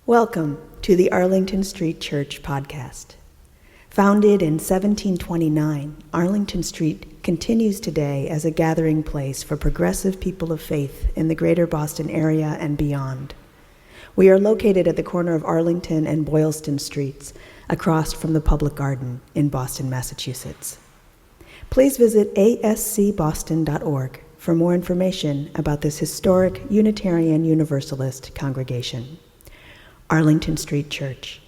Welcome to the Arlington Street Church podcast. Founded in 1729, Arlington Street continues today as a gathering place for progressive people of faith in the greater Boston area and beyond. We are located at the corner of Arlington and Boylston Streets, across from the Public Garden in Boston, Massachusetts. Please visit ascboston.org for more information about this historic Unitarian Universalist congregation. Arlington Street Church,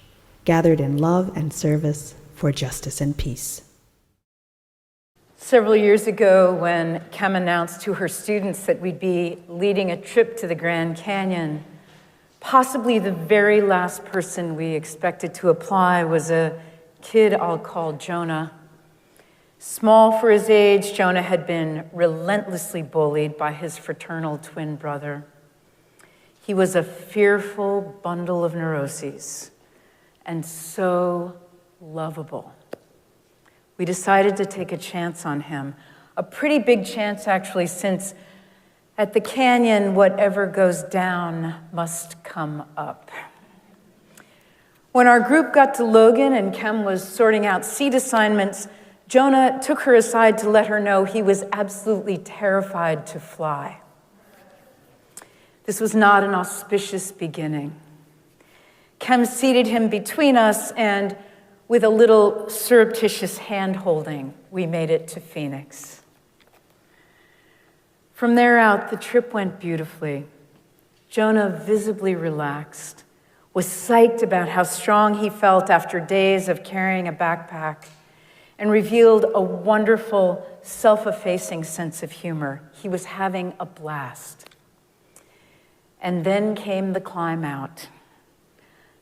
gathered in love and service for justice and peace. Several years ago, when Kem announced to her students that we'd be leading a trip to the Grand Canyon, possibly the very last person we expected to apply was a kid I'll call Jonah. Small for his age, Jonah had been relentlessly bullied by his fraternal twin brother. He was a fearful bundle of neuroses and so lovable. We decided to take a chance on him, a pretty big chance actually, since at the canyon, whatever goes down must come up. When our group got to Logan and Kem was sorting out seat assignments, Jonah took her aside to let her know he was absolutely terrified to fly. This was not an auspicious beginning. Kem seated him between us, and with a little surreptitious hand-holding, we made it to Phoenix. From there out, the trip went beautifully. Jonah, visibly relaxed, was psyched about how strong he felt after days of carrying a backpack, and revealed a wonderful, self-effacing sense of humor. He was having a blast. And then came the climb out.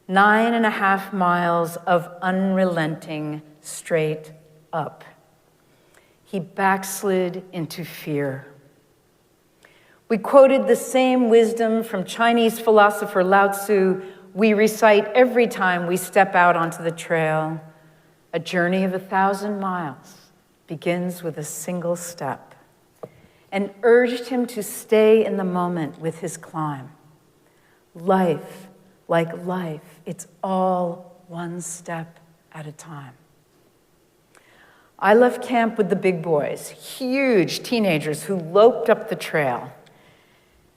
9.5 miles of unrelenting straight up. He backslid into fear. We quoted the same wisdom from Chinese philosopher Lao Tzu we recite every time we step out onto the trail. A journey of 1,000 miles begins with a single step, and urged him to stay in the moment with his climb. Life, like life, it's all one step at a time. I left camp with the big boys, huge teenagers who loped up the trail,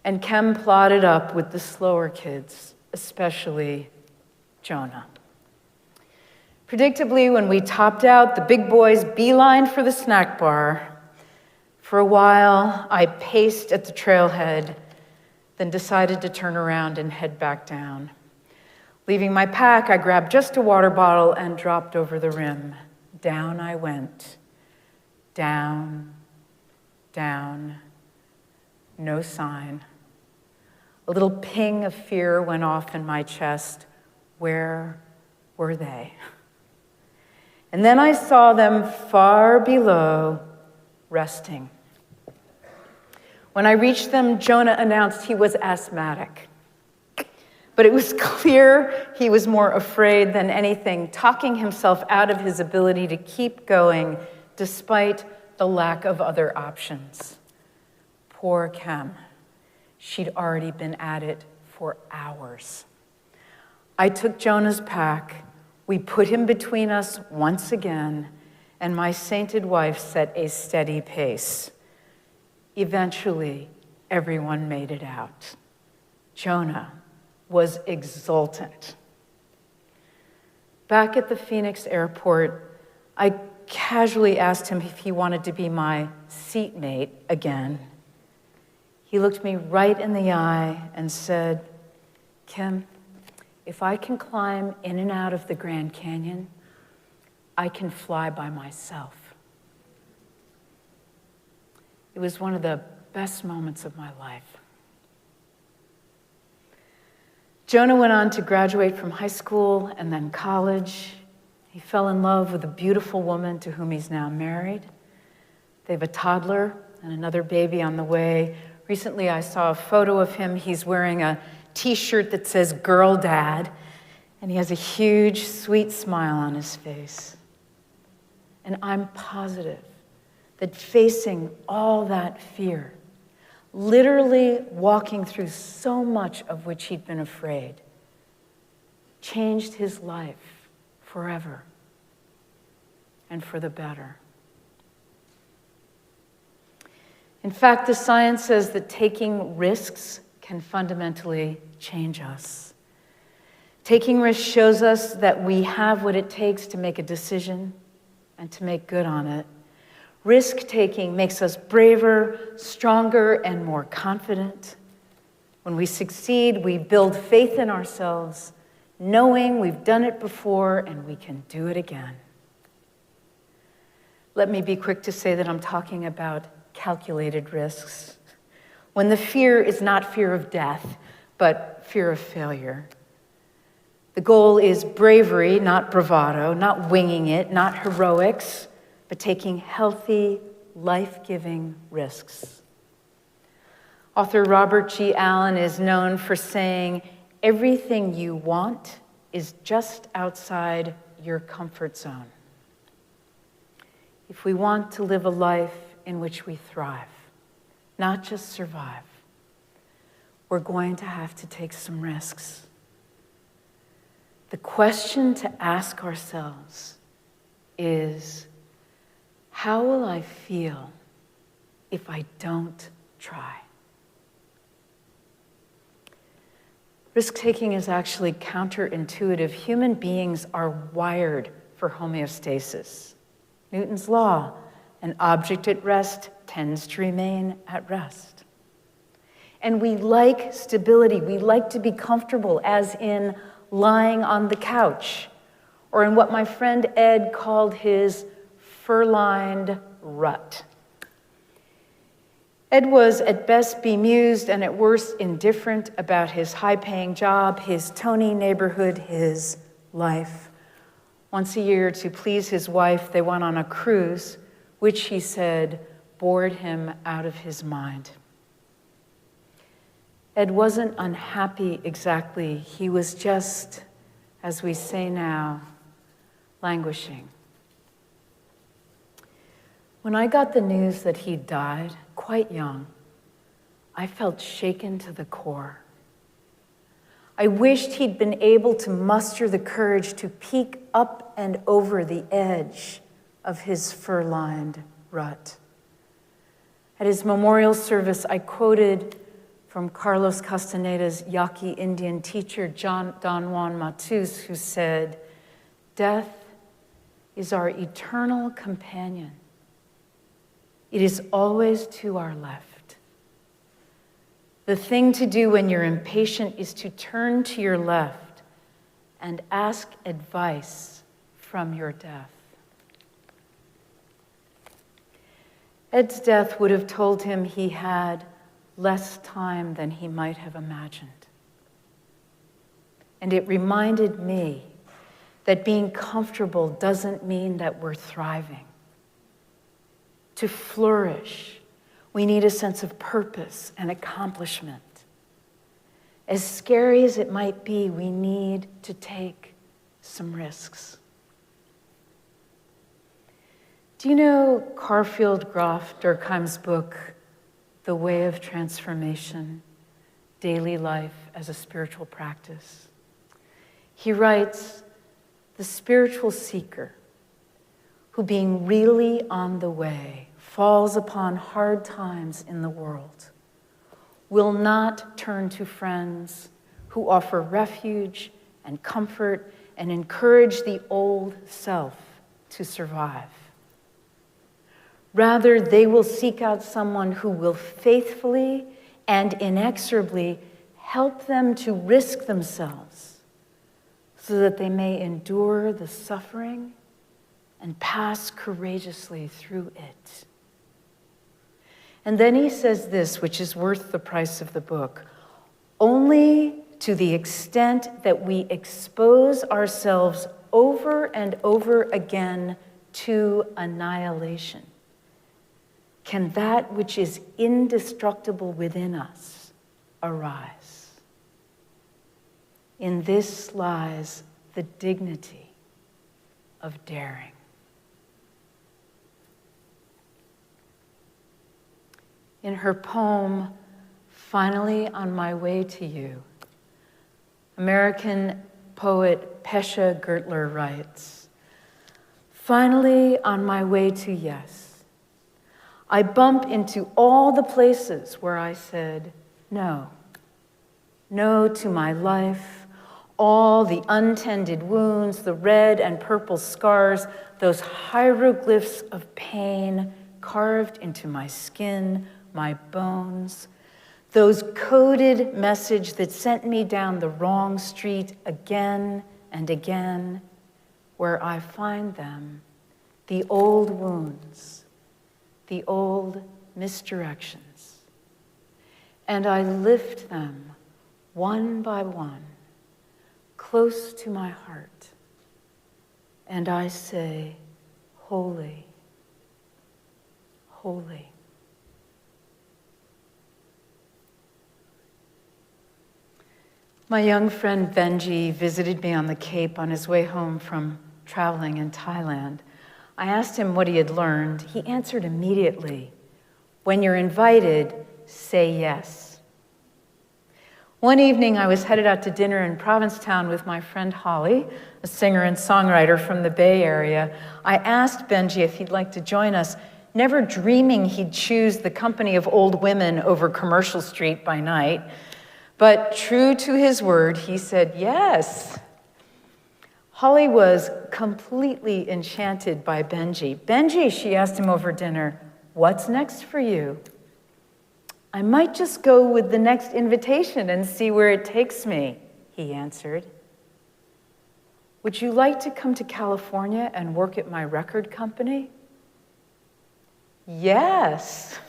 and Kem plodded up with the slower kids, especially Jonah. Predictably, when we topped out, the big boys beelined for the snack bar. For a while, I paced at the trailhead, then decided to turn around and head back down. Leaving my pack, I grabbed just a water bottle and dropped over the rim. Down I went. Down, down, no sign. A little ping of fear went off in my chest. Where were they? And then I saw them far below, resting. When I reached them, Jonah announced he was asthmatic. But it was clear he was more afraid than anything, talking himself out of his ability to keep going despite the lack of other options. Poor Kem. She'd already been at it for hours. I took Jonah's pack. We put him between us once again, and my sainted wife set a steady pace. Eventually, everyone made it out. Jonah was exultant. Back at the Phoenix airport, I casually asked him if he wanted to be my seatmate again. He looked me right in the eye and said, "Kem, if I can climb in and out of the Grand Canyon, I can fly by myself." It was one of the best moments of my life. Jonah went on to graduate from high school and then college. He fell in love with a beautiful woman to whom he's now married. They have a toddler and another baby on the way. Recently, I saw a photo of him. He's wearing a t-shirt that says "Girl Dad," and he has a huge, sweet smile on his face. And I'm positive that facing all that fear, literally walking through so much of which he'd been afraid, changed his life forever and for the better. In fact, the science says that taking risks can fundamentally change us. Taking risks shows us that we have what it takes to make a decision and to make good on it. Risk-taking makes us braver, stronger, and more confident. When we succeed, we build faith in ourselves, knowing we've done it before and we can do it again. Let me be quick to say that I'm talking about calculated risks, when the fear is not fear of death, but fear of failure. The goal is bravery, not bravado, not winging it, not heroics, but taking healthy, life-giving risks. Author Robert G. Allen is known for saying, everything you want is just outside your comfort zone. If we want to live a life in which we thrive, not just survive, we're going to have to take some risks. The question to ask ourselves is, how will I feel if I don't try? Risk-taking is actually counterintuitive. Human beings are wired for homeostasis. Newton's law, an object at rest tends to remain at rest. And we like stability. We like to be comfortable, as in lying on the couch, or in what my friend Ed called his fur-lined rut. Ed was at best bemused and at worst indifferent about his high-paying job, his Tony neighborhood, his life. Once a year, to please his wife, they went on a cruise, which he said bored him out of his mind. Ed wasn't unhappy exactly. He was just, as we say now, languishing. When I got the news that he died, quite young, I felt shaken to the core. I wished he'd been able to muster the courage to peek up and over the edge of his fur-lined rut. At his memorial service, I quoted from Carlos Castaneda's Yaqui Indian teacher, Don Juan Matus, who said, "Death is our eternal companion. It is always to our left. The thing to do when you're impatient is to turn to your left and ask advice from your death." Ed's death would have told him he had less time than he might have imagined. And it reminded me that being comfortable doesn't mean that we're thriving. To flourish, we need a sense of purpose and accomplishment. As scary as it might be, we need to take some risks. Do you know Garfield Graf Durkheim's book, The Way of Transformation, Daily Life as a Spiritual Practice? He writes, the spiritual seeker, who being really on the way, falls upon hard times in the world, will not turn to friends who offer refuge and comfort and encourage the old self to survive. Rather, they will seek out someone who will faithfully and inexorably help them to risk themselves so that they may endure the suffering and pass courageously through it. And then he says this, which is worth the price of the book: only to the extent that we expose ourselves over and over again to annihilation can that which is indestructible within us arise. In this lies the dignity of daring. In her poem, Finally on My Way to You, American poet Pesha Gertler writes, "Finally, on my way to yes, I bump into all the places where I said no. No to my life, all the untended wounds, the red and purple scars, those hieroglyphs of pain carved into my skin, my bones, those coded messages that sent me down the wrong street again and again, where I find them, the old wounds, the old misdirections, and I lift them one by one, close to my heart, and I say, holy, holy." My young friend Benji visited me on the Cape on his way home from traveling in Thailand. I asked him what he had learned. He answered immediately, "When you're invited, say yes." One evening, I was headed out to dinner in Provincetown with my friend Holly, a singer and songwriter from the Bay Area. I asked Benji if he'd like to join us, never dreaming he'd choose the company of old women over Commercial Street by night. But true to his word, he said yes. Holly was completely enchanted by Benji. "Benji," she asked him over dinner, "what's next for you?" "I might just go with the next invitation and see where it takes me," he answered. "Would you like to come to California and work at my record company?" "Yes."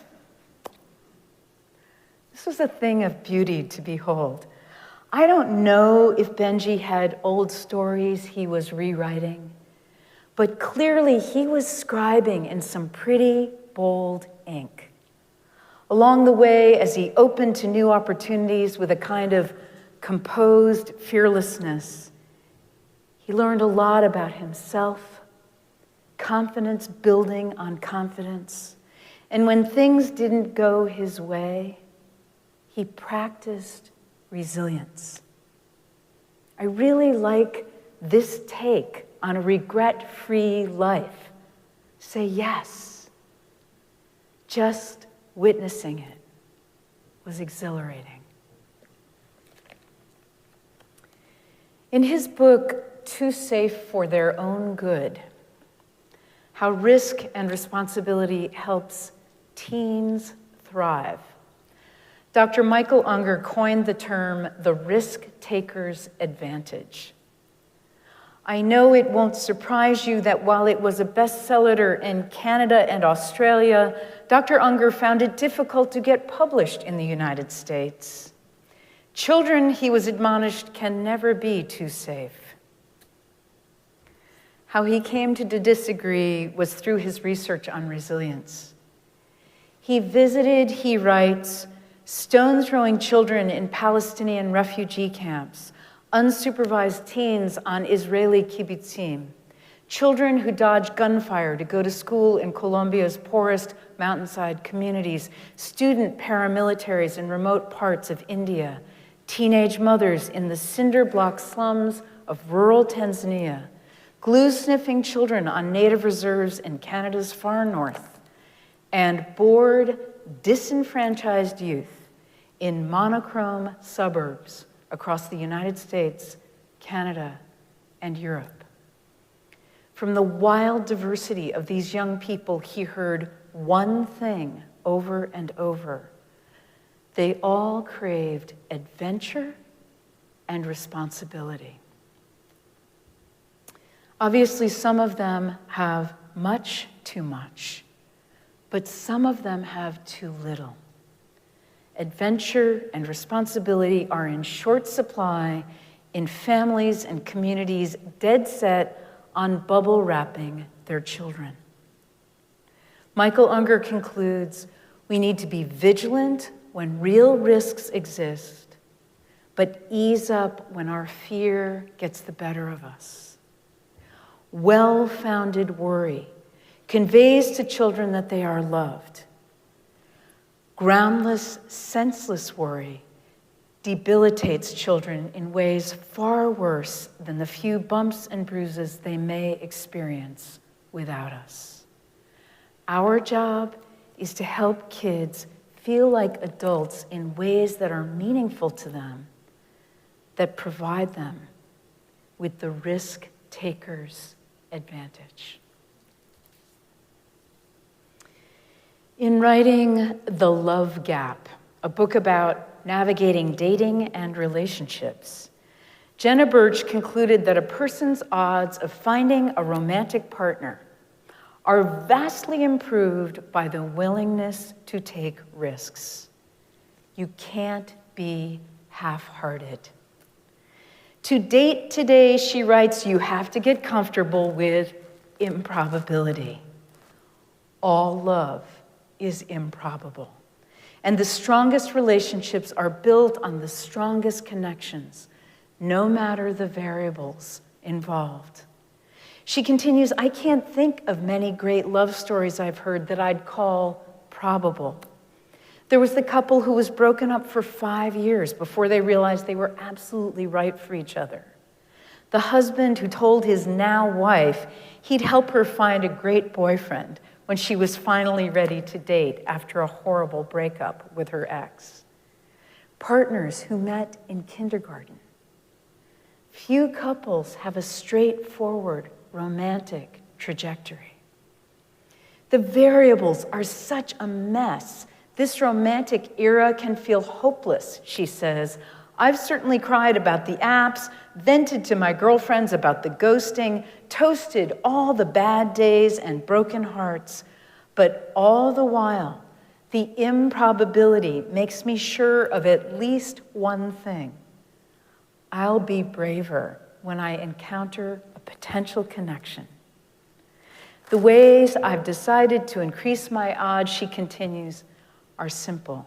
This was a thing of beauty to behold. I don't know if Benji had old stories he was rewriting, but clearly he was scribing in some pretty bold ink. Along the way, as he opened to new opportunities with a kind of composed fearlessness, he learned a lot about himself, confidence building on confidence, and when things didn't go his way, he practiced resilience. I really like this take on a regret-free life. Say yes. Just witnessing it was exhilarating. In his book, Too Safe for Their Own Good, How Risk and Responsibility Helps Teens Thrive, Dr. Michael Unger coined the term the risk-taker's advantage. I know it won't surprise you that while it was a bestseller in Canada and Australia, Dr. Unger found it difficult to get published in the United States. Children, he was admonished, can never be too safe. How he came to disagree was through his research on resilience. He visited, he writes, stone-throwing children in Palestinian refugee camps, unsupervised teens on Israeli kibbutzim, children who dodged gunfire to go to school in Colombia's poorest mountainside communities, student paramilitaries in remote parts of India, teenage mothers in the cinder block slums of rural Tanzania, glue-sniffing children on native reserves in Canada's far north, and bored, disenfranchised youth in monochrome suburbs across the United States, Canada, and Europe. From the wild diversity of these young people, he heard one thing over and over. They all craved adventure and responsibility. Obviously, some of them have much too much, but some of them have too little. Adventure and responsibility are in short supply in families and communities dead set on bubble wrapping their children. Michael Unger concludes, we need to be vigilant when real risks exist, but ease up when our fear gets the better of us. Well-founded worry conveys to children that they are loved. Groundless, senseless worry debilitates children in ways far worse than the few bumps and bruises they may experience without us. Our job is to help kids feel like adults in ways that are meaningful to them, that provide them with the risk-taker's advantage. In writing The Love Gap, a book about navigating dating and relationships, Jenna Birch concluded that a person's odds of finding a romantic partner are vastly improved by the willingness to take risks. You can't be half-hearted. To date today, she writes, you have to get comfortable with improbability. All love is improbable. And the strongest relationships are built on the strongest connections, no matter the variables involved. She continues, I can't think of many great love stories I've heard that I'd call probable. There was the couple who was broken up for 5 years before they realized they were absolutely right for each other. The husband who told his now wife he'd help her find a great boyfriend when she was finally ready to date after a horrible breakup with her ex. Partners who met in kindergarten. Few couples have a straightforward romantic trajectory. The variables are such a mess. This romantic era can feel hopeless, she says. I've certainly cried about the apps, vented to my girlfriends about the ghosting, toasted all the bad days and broken hearts. But all the while, the improbability makes me sure of at least one thing. I'll be braver when I encounter a potential connection. The ways I've decided to increase my odds, she continues, are simple.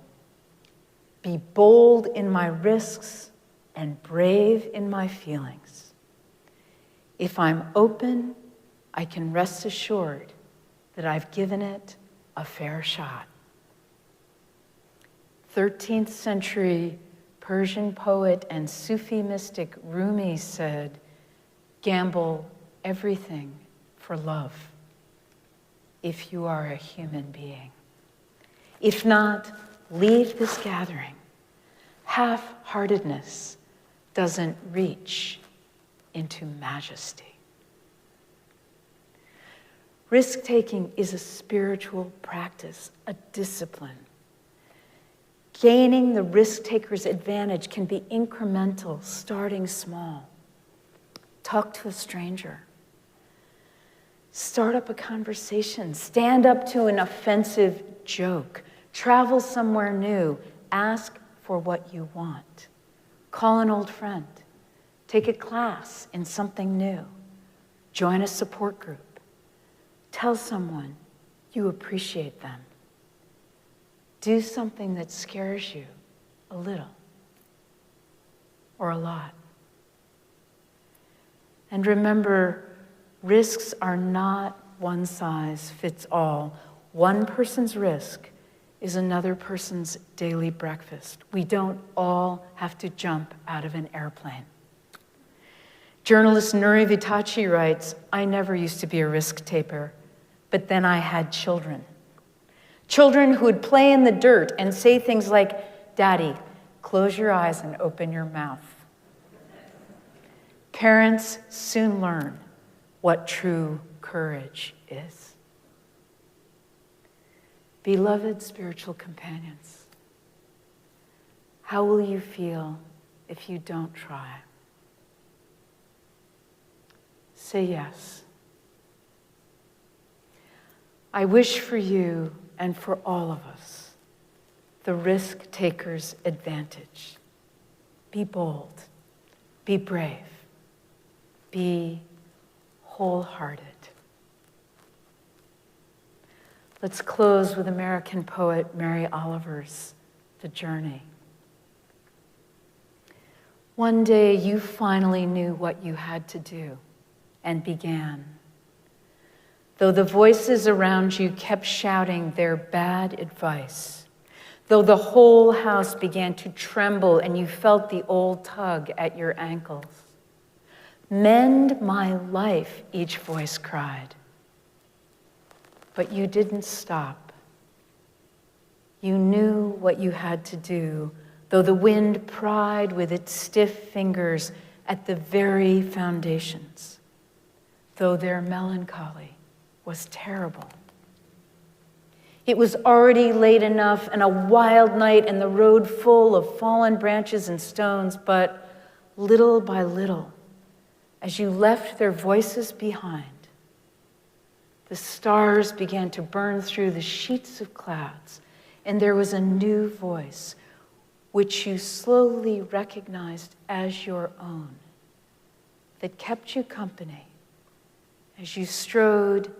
Be bold in my risks and brave in my feelings. If I'm open, I can rest assured that I've given it a fair shot. 13th century Persian poet and Sufi mystic Rumi said, gamble everything for love if you are a human being. If not, leave this gathering. Half-heartedness doesn't reach into majesty. Risk-taking is a spiritual practice, a discipline. Gaining the risk-taker's advantage can be incremental, starting small. Talk to a stranger. Start up a conversation. Stand up to an offensive joke. Travel somewhere new. Ask for what you want. Call an old friend. Take a class in something new. Join a support group. Tell someone you appreciate them. Do something that scares you a little or a lot. And remember, risks are not one size fits all. One person's risk is another person's daily breakfast. We don't all have to jump out of an airplane. Journalist Nuri Vitachi writes, I never used to be a risk taker, but then I had children. Children who would play in the dirt and say things like, Daddy, close your eyes and open your mouth. Parents soon learn what true courage is. Beloved spiritual companions, how will you feel if you don't try? Say yes. I wish for you and for all of us the risk-taker's advantage. Be bold, be brave, be wholehearted. Let's close with American poet Mary Oliver's The Journey. One day you finally knew what you had to do and began. Though the voices around you kept shouting their bad advice, though the whole house began to tremble and you felt the old tug at your ankles. "Mend my life," each voice cried. But you didn't stop. You knew what you had to do, though the wind pried with its stiff fingers at the very foundations, though their melancholy was terrible. It was already late enough and a wild night and the road full of fallen branches and stones, but little by little, as you left their voices behind, the stars began to burn through the sheets of clouds, and there was a new voice which you slowly recognized as your own, that kept you company as you strode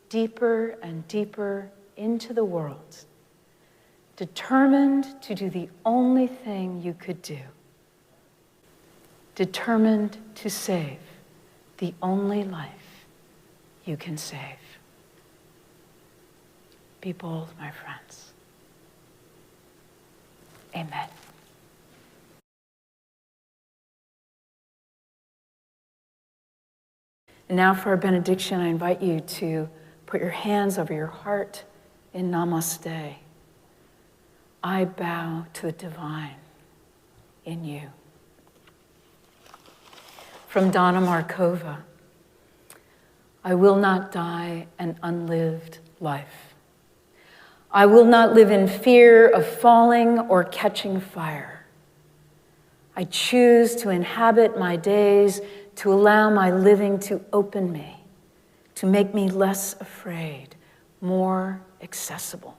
deeper and deeper into the world, determined to do the only thing you could do, determined to save the only life you can save. Be bold, my friends. Amen. And now for our benediction, I invite you to put your hands over your heart in Namaste. I bow to the divine in you. From Donna Markova, I will not die an unlived life. I will not live in fear of falling or catching fire. I choose to inhabit my days, to allow my living to open me, to make me less afraid, more accessible,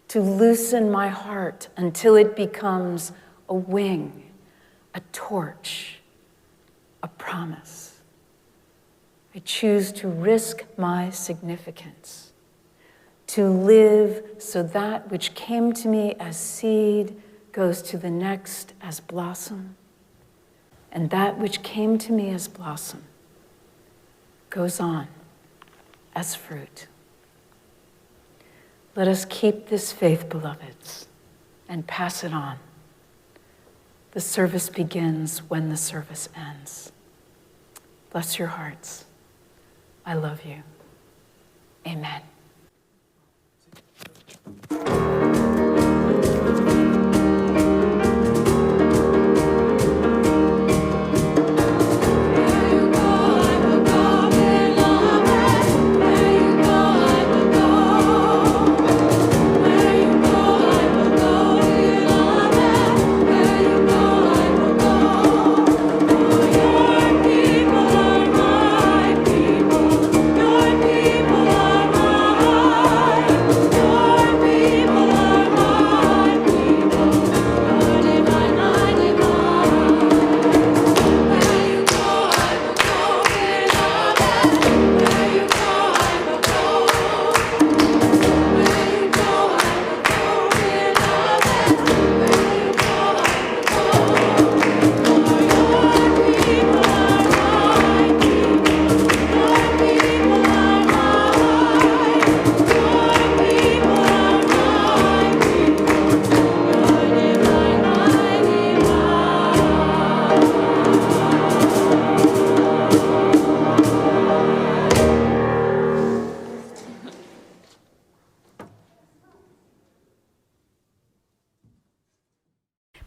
to loosen my heart until it becomes a wing, a torch, a promise. I choose to risk my significance, to live so that which came to me as seed goes to the next as blossom, and that which came to me as blossom goes on as fruit. Let us keep this faith, beloveds, and pass it on. The service begins when the service ends. Bless your hearts. I love you. Amen.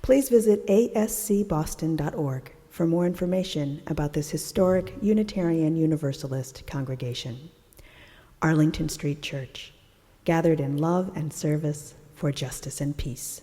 Please visit ascboston.org for more information about this historic Unitarian Universalist congregation. Arlington Street Church, gathered in love and service for justice and peace.